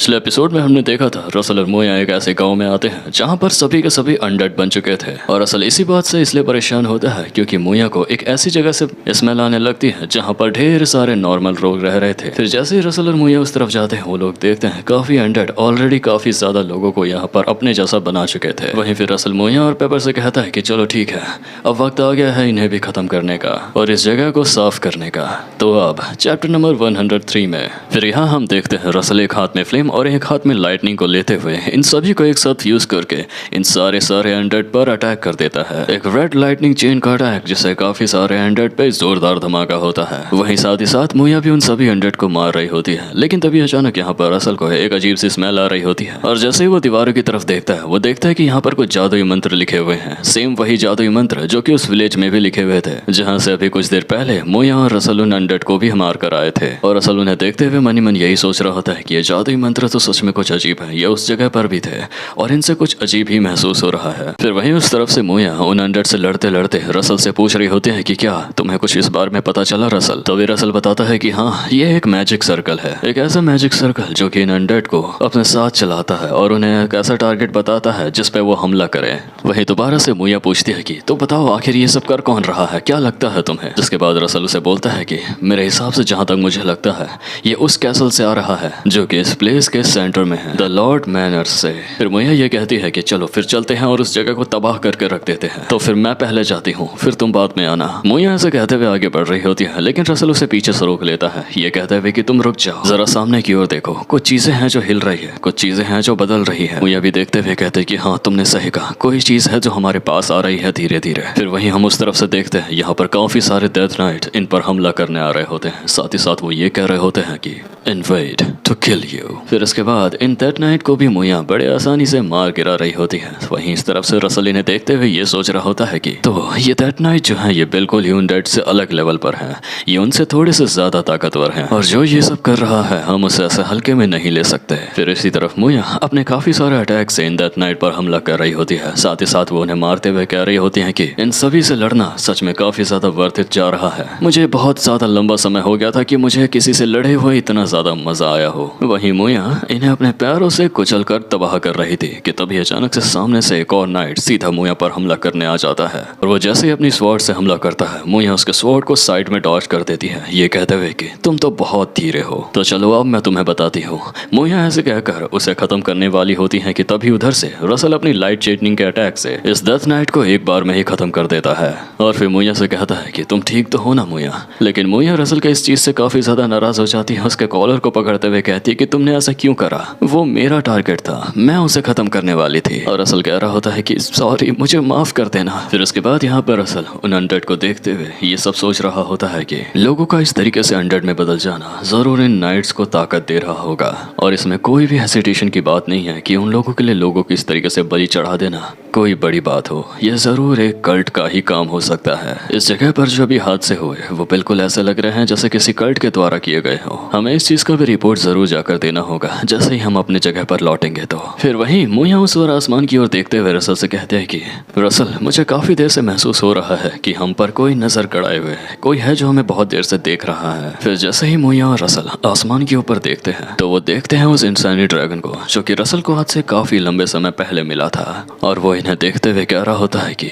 पिछले एपिसोड में हमने देखा था रसल और मोया एक ऐसे गांव में आते हैं जहां पर सभी के सभी अनडेड बन चुके थे और रसल इसी बात से इसलिए परेशान होता है क्योंकि मोया को एक ऐसी जगह से स्मेल आने लगती है जहां पर ढेर सारे नॉर्मल लोग रह रहे थे। फिर जैसे ही रसल और मोया उस तरफ जाते हैं वो लोग देखते हैं काफी अनडेड ऑलरेडी काफी ज्यादा लोगों को यहाँ पर अपने जैसा बना चुके थे। वहीं फिर रसल मोया और पेपर से कहता है कि चलो ठीक है, अब वक्त आ गया है इन्हें भी खत्म करने का और इस जगह को साफ करने का। तो अब चैप्टर नंबर 103 में फिर यहाँ हम देखते हैं रसल एक हाथ में फ्लेम और एक हाथ में लाइटनिंग को लेते हुए इन सभी को एक साथ यूज करके इन सारे अनडेड पर अटैक कर देता है। एक रेड लाइटनिंग चेन का अटैक जिससे काफी सारे अनडेड पे जोरदार धमाका होता है। वहीं साथ ही साथ मोया भी उन सभी अनडेड को मार रही होती है, लेकिन तभी अचानक यहाँ पर रसल को एक अजीब सी स्मेल आ रही होती है और जैसे ही वो दीवारों की तरफ देखता है वो देखता है कि यहाँ पर कुछ जादुई मंत्र लिखे हुए हैं। सेम वही जादुई मंत्र जो कि उस विलेज में भी लिखे हुए थे जहाँ से अभी कुछ देर पहले मोया और रसल उन अनडेड को भी मार कर आए थे। और रसल उन्हें देखते हुए मनी मन यही सोच रहा होता है कि ये जादुई मंत्र तो सच में कुछ अजीब है, ये उस जगह पर भी थे और इनसे कुछ अजीब ही महसूस हो रहा है। फिर वहीं उस तरफ से मोया उन अनडेड से लड़ते लड़ते रसल से पूछ रही होती है कि क्या तुम्हें कुछ इस बार में पता चला रसल? तभी रसल बताता है कि हाँ, ये एक मैजिक सर्कल है, एक ऐसा मैजिक सर्कल जो कि इन अनडेड को अपने साथ चलाता है और उन्हें एक ऐसा टारगेट बताता है जिस पे वो हमला करे। वहीं दोबारा से मोया पूछती है कि तो बताओ आखिर ये सब कर कौन रहा है, क्या लगता है तुम्हें? जिसके बाद रसल उसे बोलता है कि मेरे हिसाब से जहाँ तक मुझे लगता है ये उस कैसल से आ रहा है जो कि इस प्लेस के सेंटर में है, द लॉर्ड मैनर्स से। फिर मोया ये कहती है कि चलो फिर चलते हैं और उस जगह को तबाह करके रख देते हैं। तो फिर मैं पहले जाती हूँ, फिर तुम बाद में आना। मोया ऐसे कहते हुए आगे बढ़ रही होती है, लेकिन रसल उसे पीछे से रोक लेता है, ये कहते हुए कि तुम रुक जाओ, जरा सामने की ओर देखो, कुछ चीजें हैं जो हिल रही है, कुछ चीजें हैं जो बदल रही है। मोया भी देखते हुए कहते कि हाँ तुमने सही कहा, कोई चीज है जो हमारे पास आ रही है धीरे धीरे। फिर वहीं हम उस तरफ से देखते हैं यहाँ पर काफी सारे डेथ नाइट इन पर हमला करने आ रहे होते हैं। साथ ही साथ वो ये कह रहे होते हैं कि इनवेड टू किल यू। फिर इसके बाद इन डेथ नाइट को भी मोया बड़े आसानी से मार गिरा रही होती है। वहीं इस तरफ से रसल इन्हें देखते हुए ये सोच रहा होता है कि तो ये डेथ नाइट जो है ये बिल्कुल ही उन डेड से अलग लेवल पर है, ये उनसे थोड़े से ज्यादा ताकतवर हैं और जो ये सब कर रहा है हम उसे ऐसे हल्के में नहीं ले सकते। फिर इसी तरफ मोया अपने काफी सारे अटैक से इन डेथ नाइट पर हमला कर रही होती है। साथ ही साथ वो उन्हें मारते हुए कह रही होती है कि इन सभी से लड़ना सच में काफी ज्यादा वर्थ इट जा रहा है। मुझे बहुत ज्यादा लंबा समय हो गया था कि मुझे किसी से लड़े हुए इतना ज्यादा मजा आया हो। वहीं मोया इन्हें अपने पैरों से कुचल कर तबाह कर रही थी कि तभी अचानक से सामने से एक और नाइट सीधा मोया पर हमला करने आ जाता है और वो जैसे ही अपनी स्वॉर्ड से हमला करता है मोया उसके स्वॉर्ड को साइड में डॉज कर देती है, ये कहते हुए कि तुम तो बहुत धीरे हो, तो चलो अब मैं तुम्हें बताती हूँ। मोया ऐसे कहकर उसे खत्म करने वाली होती है कि तभी उधर से रसल अपनी लाइट चेटनिंग के अटैक से इस डेथ नाइट को एक बार में ही खत्म कर देता है और फिर मोया से कहता है कि तुम ठीक तो हो ना मोया। लेकिन मोया रसल के इस चीज से काफी ज्यादा नाराज हो जाती है, उसके कॉलर को पकड़ते हुए कहती है कि तुमने ऐसा क्यों करा, वो मेरा टारगेट था, मैं उसे खत्म करने वाली थी। और रसल कह रहा होता है कि सॉरी, मुझे माफ कर देना। फिर उसके बाद यहाँ पर रसल उन अनडेड को देखते हुए ये सब सोच रहा होता है कि लोगों का इस तरीके से अनडेड में बदल जाना जरूर इन नाइट्स को ताकत दे रहा होगा और इसमें कोई भी हेसिटेशन की बात नहीं है कि उन लोगों के लिए लोगों को इस तरीके से बलि चढ़ा देना कोई बड़ी बात हो। यह जरूर एक कल्ट का ही काम हो सकता है। इस जगह पर जो भी हादसे हुए वो बिल्कुल ऐसे लग रहे हैं जैसे किसी कल्ट के द्वारा किए गए हो। हमें इस चीज का भी रिपोर्ट जरूर जाकर देना होगा जैसे ही हम अपने जगह पर लौटेंगे। तो फिर वहीं मोया उस ओर आसमान की ओर देखते हुए रसल से कहते हैं कि रसल, मुझे काफी देर से महसूस हो रहा है कि हम पर कोई नजर गड़ाए हुए है, कोई है जो हमें बहुत देर से देख रहा है। फिर जैसे ही मोया और रसल आसमान के ऊपर देखते हैं तो वो देखते हैं उस इंसानी ड्रैगन को जो कि रसल को आज से काफी लंबे समय पहले मिला था और वो इन्हें देखते हुए कह रहा होता है कि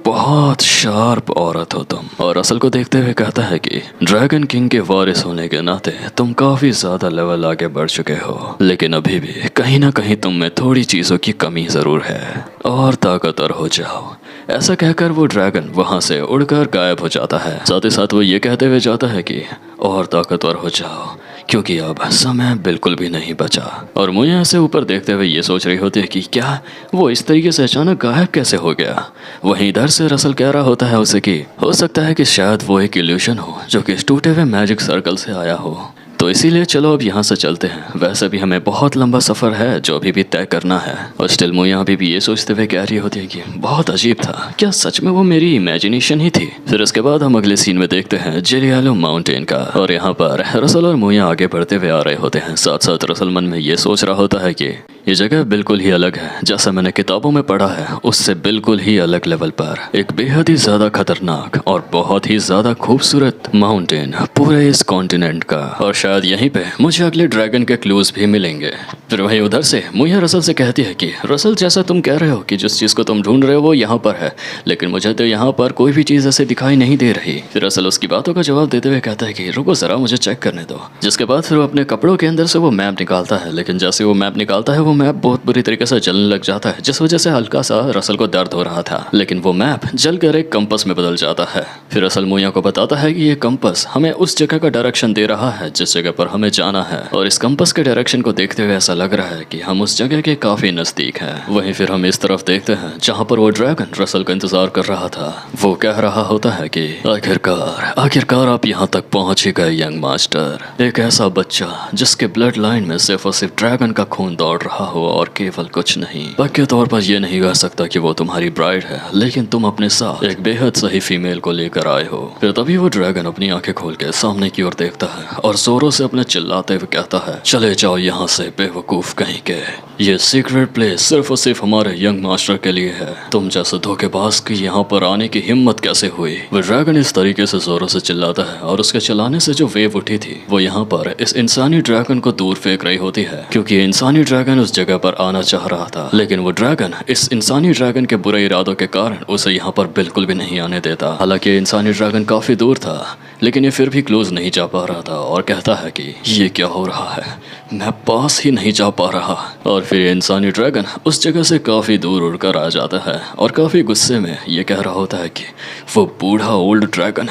बहुत शार्प औरत हो तुम। और रसल को देखते हुए कहता है कि ड्रैगन किंग के वारिस होने के नाते तुम काफी ज्यादा लेवल आगे बढ़ चुके हो, लेकिन अभी भी कहीं ना कहीं तुम में थोड़ी चीजों की कमी जरूर है और ताकतवर हो जाओ। ऐसा कहकर वो ड्रैगन वहां से उड़कर गायब हो जाता है। साथ ही साथ वो ये कहते हुए जाता है कि और ताकतवर हो जाओ क्योंकि अब समय बिल्कुल भी नहीं बचा। और मोया से ऊपर देखते हुए ये सोच रही होती है कि क्या वो इस तरीके से अचानक गायब कैसे हो गया। वहीं इधर से रसल कह रहा होता है उसे कि हो सकता है कि शायद वो एक इल्यूशन हो जो कि इस टूटे हुए मैजिक सर्कल से आया हो, तो इसीलिए चलो अब यहाँ से चलते हैं। वैसे भी हमें बहुत लंबा सफर है जो अभी भी तय करना है। और स्टिल मोया अभी भी ये सोचते हुए कह रही होती है कि बहुत अजीब था, क्या सच में वो मेरी इमेजिनेशन ही थी। फिर इसके बाद हम अगले सीन में देखते हैं जेलियालो माउंटेन का और यहाँ पर रसल और मोया आगे बढ़ते हुए आ रहे होते हैं। साथ साथ रसल मन में ये सोच रहा होता है कि ये जगह बिल्कुल ही अलग है, जैसा मैंने किताबों में पढ़ा है उससे बिल्कुल ही अलग लेवल पर एक बेहद ही ज्यादा खतरनाक और बहुत ही ज्यादा खूबसूरत माउंटेन पूरे इस कॉन्टिनेंट का। और शायद यहीं पे मुझे अगले ड्रैगन के क्लूज भी मिलेंगे। फिर वहीं उधर से मुया रसल से कहती है कि रसल, जैसा तुम कह रहे हो कि जिस चीज को तुम ढूंढ रहे हो वो यहाँ पर है, लेकिन मुझे तो यहाँ पर कोई भी चीज ऐसे दिखाई नहीं दे रही। फिर रसल उसकी बातों का जवाब देते हुए कहता है कि रुको जरा, मुझे चेक करने दो। जिसके बाद फिर वो अपने कपड़ों के अंदर से वो मैप निकालता है, लेकिन जैसे वो मैप निकालता है वो मैप बहुत बुरी तरीके से जलने लग जाता है, जिस वजह से हल्का सा रसल को दर्द हो रहा था। लेकिन वो मैप जलकर एक कंपस में बदल जाता है। फिर रसल मुया को बताता है कि ये कंपस हमें उस जगह का डायरेक्शन दे रहा है जिस जगह पर हमें जाना है, और इस कंपस के डायरेक्शन को देखते हुए ऐसा लग रहा है कि हम उस जगह के काफी नजदीक हैं। वहीं फिर हम इस तरफ देखते हैं जहाँ पर वो ड्रैगन रसल का इंतजार कर रहा था। वो कह रहा होता है कि आखिरकार आप यहाँ तक पहुँच ही गए यंग मास्टर। एक ऐसा बच्चा जिसके ब्लड लाइन में सिर्फ और सिर्फ ड्रैगन का खून दौड़ रहा हो और केवल कुछ नहीं। पक्के तौर पर यह नहीं कह सकता कि वो तुम्हारी ब्राइड है, लेकिन तुम अपने साथ एक बेहद सही फीमेल को लेकर आए हो। फिर तभी वो ड्रैगन अपनी आंखें खोल के सामने की ओर देखता है और जोरों से अपने चिल्लाते हुए कहता है, चले जाओ यहाँ से बेवकूफ कहीं के। ये सीक्रेट प्लेस सिर्फ और सिर्फ हमारे यंग मास्टर के लिए है। तुम जैसे धोखेबाज की यहाँ पर आने की हिम्मत कैसे हुई? वो ड्रैगन इस तरीके से जोरों से चिल्लाता है और उसके चिल्लाने से जो वेव उठी थी वो यहाँ पर इस इंसानी ड्रैगन को दूर फेंक रही होती है, क्योंकि इंसानी ड्रैगन उस जगह पर आना चाह रहा था, लेकिन वो ड्रैगन इस इंसानी ड्रैगन के बुरे इरादों के कारण उसे यहाँ पर बिल्कुल भी नहीं आने देता। हालांकि इंसानी ड्रैगन काफी दूर था, लेकिन ये फिर भी क्लोज नहीं जा पा रहा था और कहता है कि ये क्या हो रहा है, मैं पास ही नहीं जा पा रहा। और फिर इंसानी ड्रैगन उस जगह से काफी दूर उड़कर आ जाता है और काफी गुस्से में ये कह रहा होता है कि वो बूढ़ा ओल्ड ड्रैगन,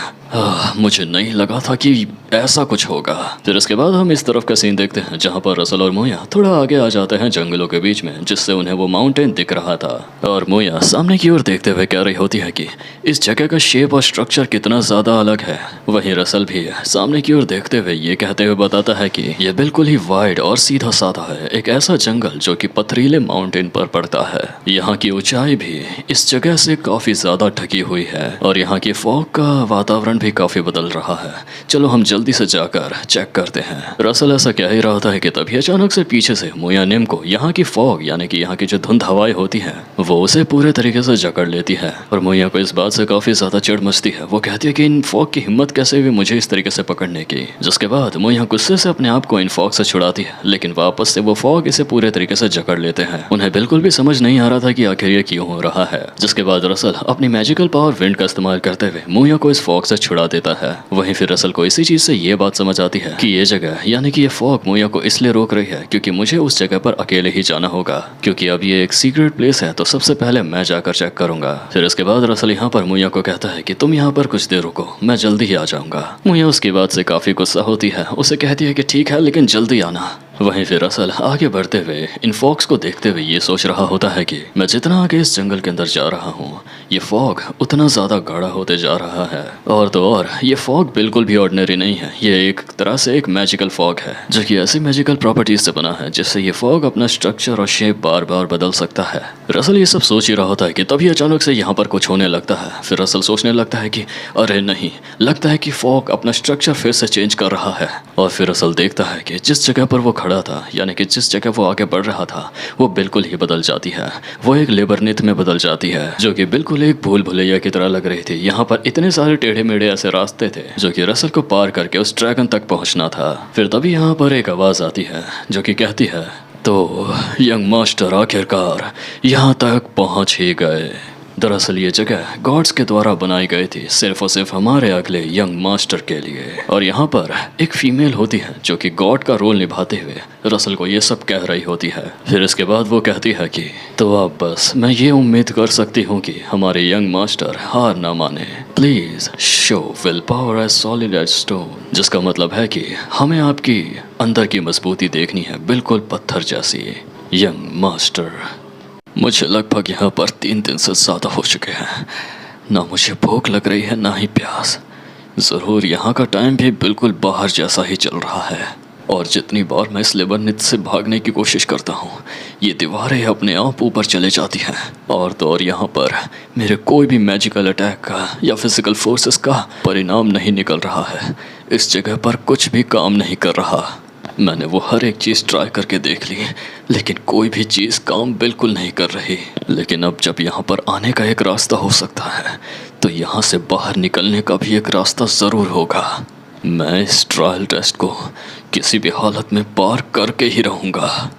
मुझे नहीं लगा था कि ऐसा कुछ होगा। फिर इसके बाद हम इस तरफ का सीन देखते हैं जहाँ पर रसल और मोया थोड़ा आगे आ जाते हैं जंगलों के बीच में, जिससे उन्हें वो माउंटेन दिख रहा था। और मोया सामने की ओर देखते हुए कह रही होती है कि इस जगह का शेप और स्ट्रक्चर कितना ज्यादा अलग है। वहीं रसल भी सामने की ओर देखते हुए ये कहते हुए बताता है कि यह बिल्कुल ही वाइड और सीधा साधा है, एक ऐसा जंगल जो कि पथरीले माउंटेन पर पड़ता है। यहाँ की ऊंचाई भी इस जगह से काफी ज्यादा ढकी हुई है और यहाँ की फॉग का वातावरण भी काफी बदल रहा है। चलो हम जल्दी से जाकर चेक करते हैं। रसल ऐसा कह ही रहा था कि तभी अचानक से पीछे से मोया निम को यहाँ की फॉग यानी कि यहाँ की जो धुंध हवाएं होती हैं वो उसे पूरे तरीके से जकड़ लेती है और मोया को इस बात से काफी ज्यादा चिढ़ मचती है। वो कहती है कि इन फॉग की हिम्मत कैसे हुई मुझे इस तरीके से पकड़ने की। जिसके बाद मोया गुस्से से अपने आप को इन फॉग से छुड़ाती है, लेकिन वापस से वो फॉग इसे पूरे तरीके से जकड़ लेते हैं। उन्हें बिल्कुल भी समझ नहीं आ रहा था कि आखिर ये क्यों हो रहा है। जिसके बाद रसल अपनी मैजिकल पावर विंड का इस्तेमाल करते हुए मोया को इस फॉग से छुड़ा देता है। वहीं फिर रसल को इसी चीज से ये बात समझ आती है कि ये जगह यानी कि ये फॉग मोया को इसलिए रोक रही है क्योंकि मुझे उस जगह पर अकेले ही जाना होगा, क्योंकि अब ये एक सीक्रेट प्लेस है तो सबसे पहले मैं जाकर चेक करूंगा। फिर इसके बाद रसल यहाँ पर मोया को कहता है कि तुम यहाँ पर कुछ देर रुको, मैं जल्दी ही आ जाऊंगा। मोया उसकी बात से काफी गुस्सा होती है, उसे कहती है कि ठीक है लेकिन जल्दी आना। वहीं फिर रसल आगे बढ़ते हुए इन फॉग्स को देखते हुए ये सोच रहा होता है कि मैं जितना आगे इस जंगल के अंदर जा रहा हूँ ये फॉग उतना ज़्यादा गाढ़ा होते जा रहा है। और तो और ये फॉग बिल्कुल भी ऑर्डिनरी नहीं है, ये एक तरह से एक मैजिकल फॉग है जो कि ऐसी मैजिकल प्रॉपर्टीज से बना है जिससे ये फॉग अपना स्ट्रक्चर और शेप बार बार बदल सकता है। रसल ये सब सोच ही रहा होता है कि तभी अचानक से यहाँ पर कुछ होने लगता है। फिर रसल सोचने लगता है कि अरे नहीं, लगता है कि फॉग अपना स्ट्रक्चर फिर से चेंज कर रहा है। और फिर रसल देखता है कि जिस जगह पर वो खड़ा था यानी कि जिस जगह वो आगे बढ़ रहा था वो बिल्कुल ही बदल जाती है। वो एक लेबरनीथ में बदल जाती है जो कि बिल्कुल एक भूल भुलैया की तरह लग रही थी। यहाँ पर इतने सारे टेढ़े मेढ़े ऐसे रास्ते थे जो कि रसल को पार करके उस ड्रैगन तक पहुँचना था। फिर तभी यहाँ पर एक आवाज़ आती है जो कि कहती है, तो यंग मास्टर आखिरकार यहाँ तक पहुँच ही गए। दरअसल ये जगह गॉड्स के द्वारा बनाई गई थी सिर्फ और सिर्फ हमारे अगले यंग मास्टर के लिए। और यहाँ पर एक फीमेल होती है जो कि गॉड का रोल निभाते हुए रसल को ये सब कह रही होती है। फिर इसके बाद वो कहती है कि तो अब बस मैं ये उम्मीद कर सकती हूँ कि हमारे यंग मास्टर हार ना माने। Please show will power as solid as stone, जिसका मतलब है कि हमें आपकी अंदर की मजबूती देखनी है, बिल्कुल पत्थर जैसी। यंग मास्टर, मुझे लगभग यहाँ पर 3 दिन से ज़्यादा हो चुके हैं, ना मुझे भूख लग रही है ना ही प्यास। ज़रूर यहाँ का टाइम भी बिल्कुल बाहर जैसा ही चल रहा है और जितनी बार मैं इस लेबरनीथ से भागने की कोशिश करता हूँ ये दीवारें अपने आप ऊपर चले जाती हैं। और तो और यहाँ पर मेरे कोई भी मैजिकल अटैक का या फिजिकल फोर्सेस का परिणाम नहीं निकल रहा है। इस जगह पर कुछ भी काम नहीं कर रहा। मैंने वो हर एक चीज़ ट्राई करके देख ली, लेकिन कोई भी चीज़ काम बिल्कुल नहीं कर रही। लेकिन अब जब यहाँ पर आने का एक रास्ता हो सकता है, तो यहाँ से बाहर निकलने का भी एक रास्ता ज़रूर होगा। मैं इस ट्रायल टेस्ट को किसी भी हालत में पार करके ही रहूँगा।